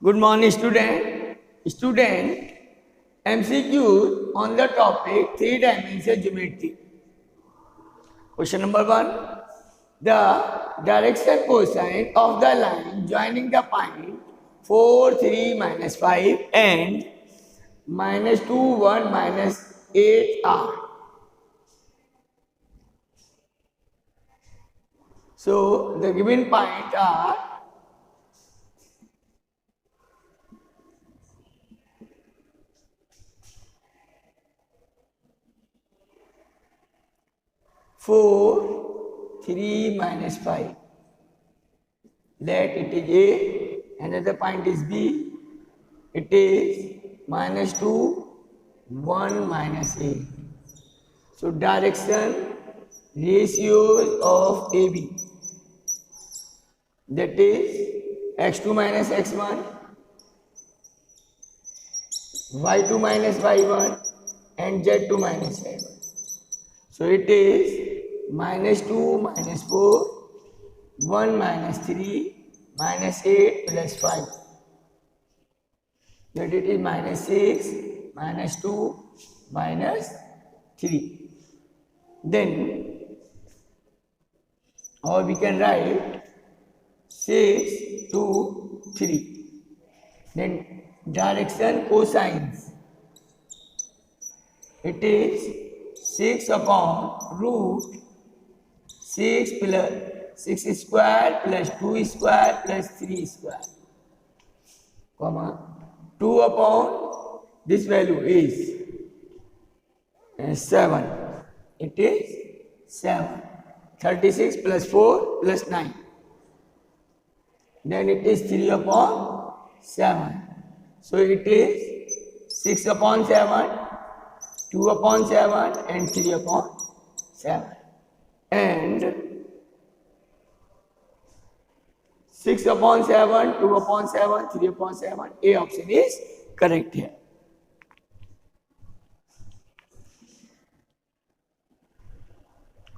Good morning, student. Student, MCQ on the topic three-dimensional geometry. Question number 1. The direction cosine of the line joining the point 4, 3, minus 5 and minus 2, 1, minus 8 are. So, the given points are 4, 3, minus 5. Let it is A, another point is B, it is minus 2, 1, minus A. So direction ratios of AB, that is x2 minus x1, y2 minus y1 and z2 minus z1. So it is minus 2 minus 4, 1 minus 3, minus 8 plus 5. That it is minus 6, minus 2, minus 3. Then, or we can write 6, 2, 3. Then direction cosines. It is 6 upon root 6 plus 6 square plus 2 square plus 3 square, comma 2 upon this value is 7. It is 7. 36 plus 4 plus 9. Then it is 3 upon 7. So it is 6 upon 7, 2 upon 7 and 3 upon 7. And 6 upon 7, 2 upon 7, 3 upon 7. A option is correct here.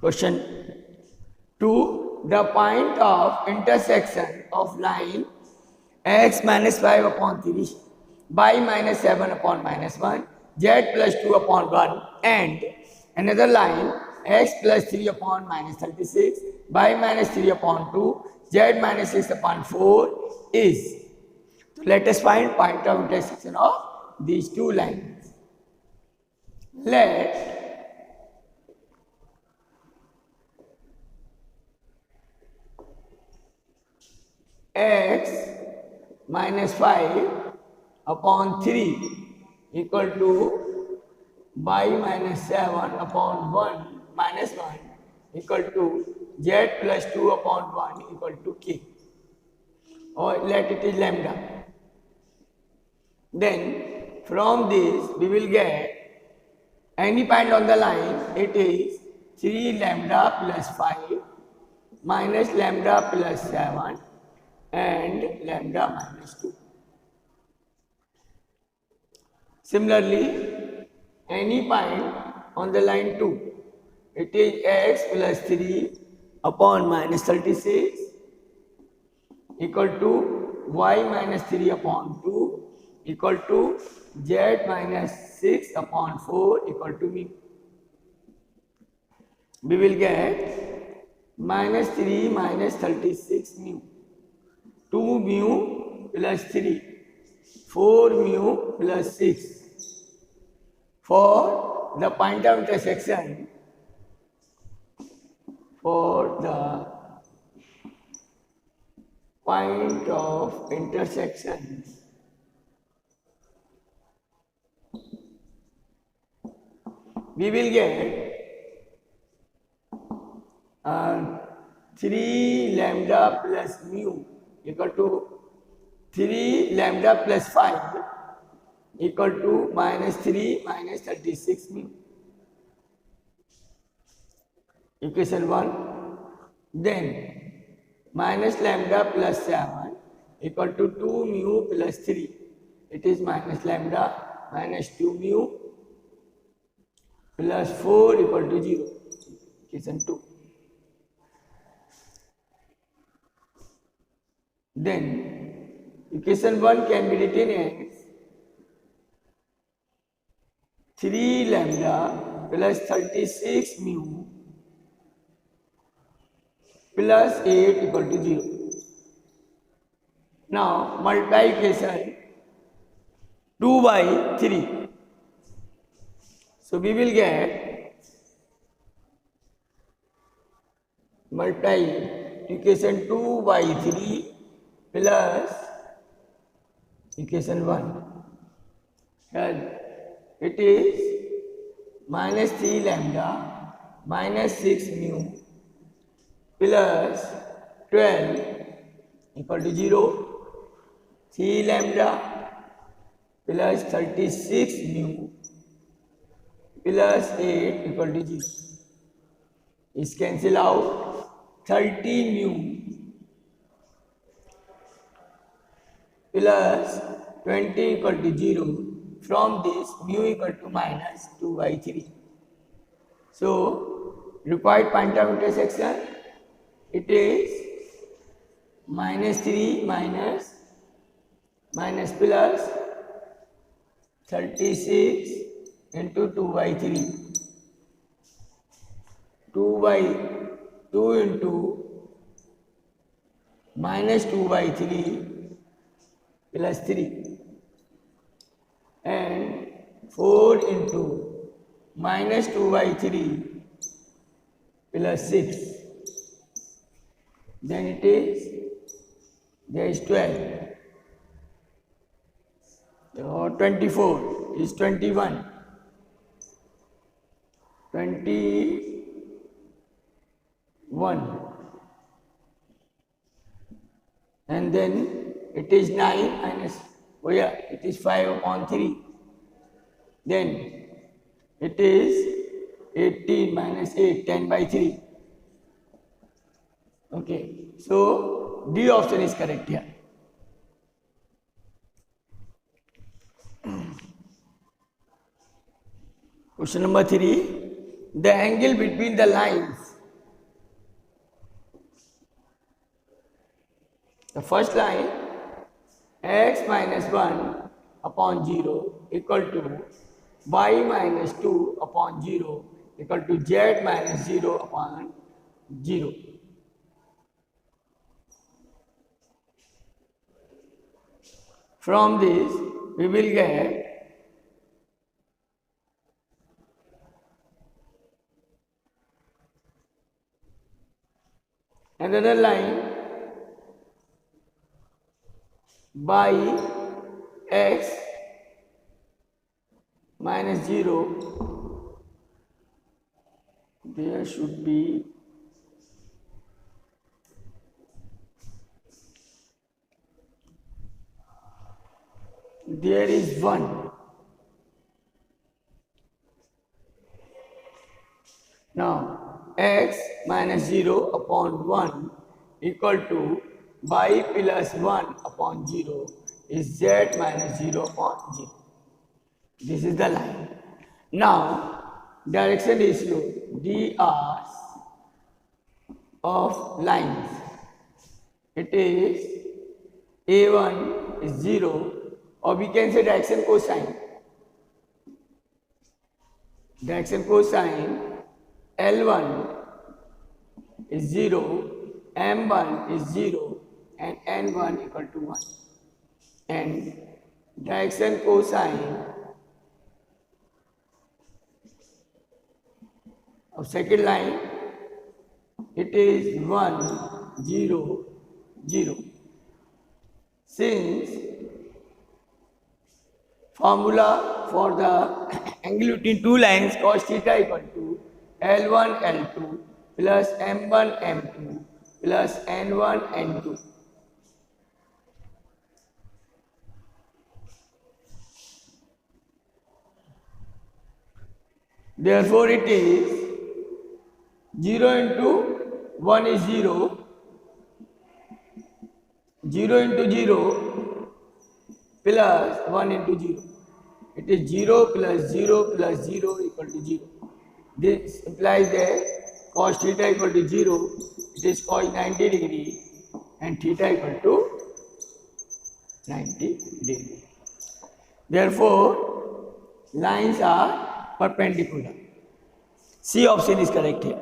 Question 2. The point of intersection of line x minus 5 upon 3, y minus 7 upon minus 1, z plus 2 upon 1 and another line x plus 3 upon minus 36, y minus 3 upon 2, z minus 6 upon 4 is. So let us find point of intersection of these two lines. Let x minus 5 upon 3 equal to y minus 7 upon 1 minus 1 equal to z plus 2 upon 1 equal to k, or let it is lambda. Then from this we will get any point on the line. It is 3 lambda plus 5 minus lambda plus 7 and lambda minus 2. Similarly, any point on the line 2, it is x plus 3 upon minus 36 equal to y minus 3 upon 2 equal to z minus 6 upon 4 equal to mu. We will get minus 3 minus 36 mu, 2 mu plus 3, 4 mu plus 6. For the point of intersection, for the point of intersection, we will get 3 lambda plus mu equal to 3 lambda plus 5 equal to minus 3 minus 36 mu. Equation 1. Then minus lambda plus 7 equal to 2 mu plus 3. It is minus lambda minus 2 mu plus 4 equal to 0. Equation 2. Then equation 1 can be written as 3 lambda plus 36 mu plus 8 equal to 0. Now multiply equation 2 by 3. So we will get multiply equation 2 by 3 plus equation 1. And it is minus 3 lambda minus 6 mu plus 12 equal to 0. 3 lambda plus 36 mu plus 8 equal to 0. Is cancel out. 30 mu plus 20 equal to 0. From this, mu equal to minus 2 by 3. So, required point of intersection, it is minus 3 minus plus 36 into 2 by 3. 2 by 2 into minus 2 by 3 plus 3 and 4 into minus 2 by 3 plus 6. Then it is, there is 12. So 24 is 21. 21. And then it is 9 minus, oh yeah, it is 5 upon 3. Then it is 18 minus 8, 10 by 3. Okay, so D option is correct here. Question number 3. The angle between the lines. The first line, x minus 1 upon 0 equal to y minus 2 upon 0 equal to z minus 0 upon 0. From this, we will get another line by x minus 0, there should be there is 1. Now x minus 0 upon 1 equal to y plus 1 upon 0 is z minus 0 upon 0. This is the line. Now direction ratio dr of lines, it is a1 is 0, or we can say direction cosine. Direction cosine L1 is 0, M1 is 0 and N1 equal to 1. And direction cosine of second line, it is 1, 0, 0. Since formula for the angle between two lines cos theta equal to L1 L2 plus M1 M2 plus N1 N2. Therefore, it is 0 into 1 is 0, 0 into 0 plus 1 into 0. It is 0 plus 0 plus 0 equal to 0. This implies that cos theta equal to 0, it is cos 90 degree and theta equal to 90 degree. Therefore, lines are perpendicular. C option is correct here.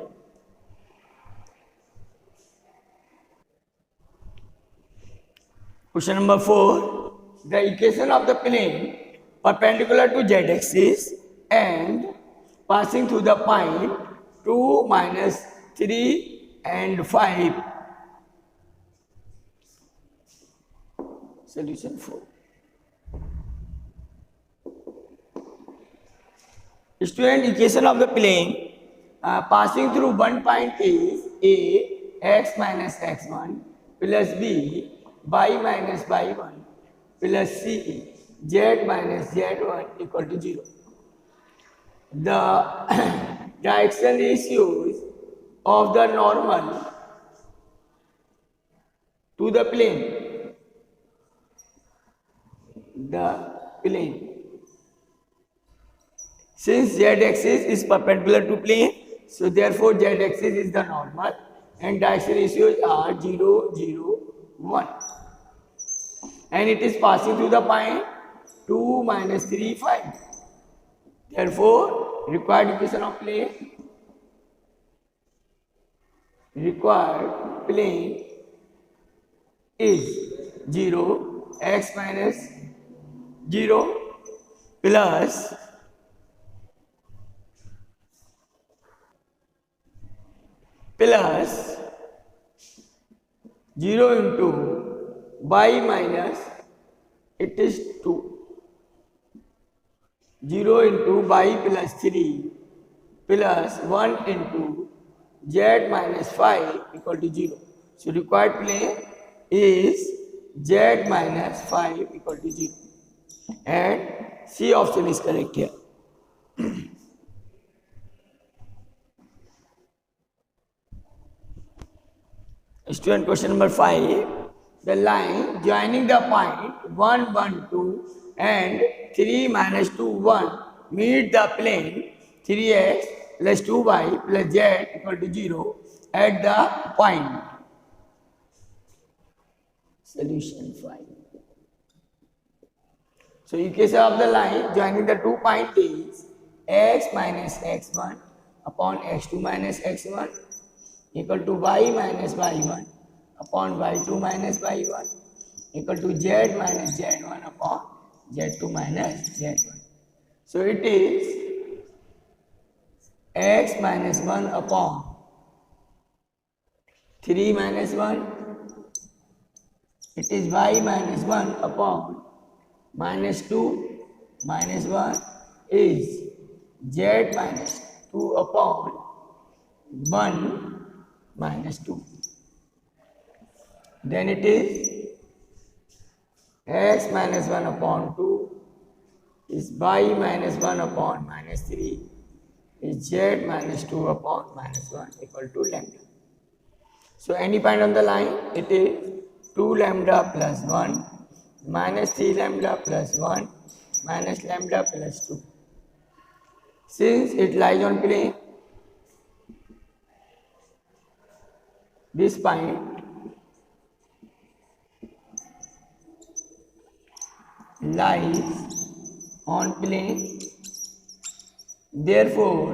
Question number 4. The equation of the plane perpendicular to z-axis and passing through the point 2, -3 and 5. Solution 4. Student, equation of the plane passing through one point is A, x minus x1 plus B, y minus y1 plus C, z minus z1 equal to 0. The direction ratios of the normal to the plane. Since z-axis is perpendicular to plane, so therefore z-axis is the normal and direction ratios are 0, 0, 1. And it is passing through the point 2, -3, 5. Therefore, required equation of plane is 0, x minus 0 plus plus 0 into y minus, it is 2, 0 into y plus 3 plus 1 into z minus 5 equal to 0. So required plane is z minus 5 equal to 0. And C option is correct here. Student, question number 5. The line joining the point 1, 1, 2 and 3, -2, 1 meet the plane 3x plus 2y plus z equal to 0 at the point. Solution 5. So equation of the line joining the 2 points is x minus x1 upon x2 minus x1 equal to y minus y1 upon y2 minus y1 equal to z minus z1 upon z2 minus z1. So it is x minus 1 upon 3 minus 1. It is y minus 1 upon -2 minus 1 is z minus 2 upon 1 minus 2. Then it is x minus 1 upon 2 is y minus 1 upon -3 is z minus 2 upon -1 equal to lambda. So any point on the line, it is 2 lambda plus 1 minus 3 lambda plus 1 minus lambda plus 2. Since it lies on plane, this point lies on plane, therefore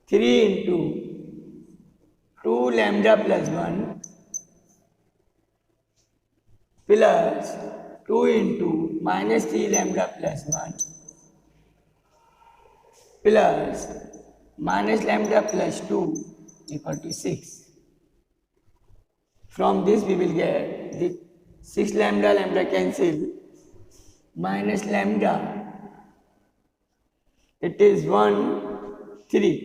3 into 2 lambda plus 1 plus 2 into minus 3 lambda plus 1 plus minus lambda plus 2 equal to 6. From this we will get the 6 lambda, lambda cancel, minus lambda, it is 1, 3,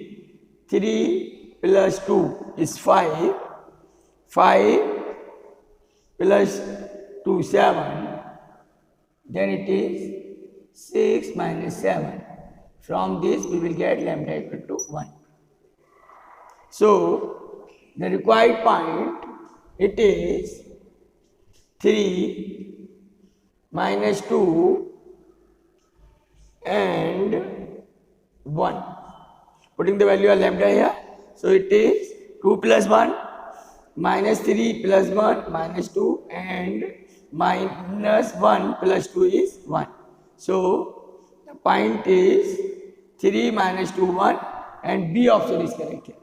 3 plus 2 is 5, 5 plus 2, 7, then it is 6 minus 7. From this we will get lambda equal to 1. So the required point, it is 3 minus 2 and 1. Putting the value of lambda here, so it is 2 plus 1, -3 plus 1 -2 and -1 plus 2 is 1. So the point is 3 minus 2 1 and B option is correct here.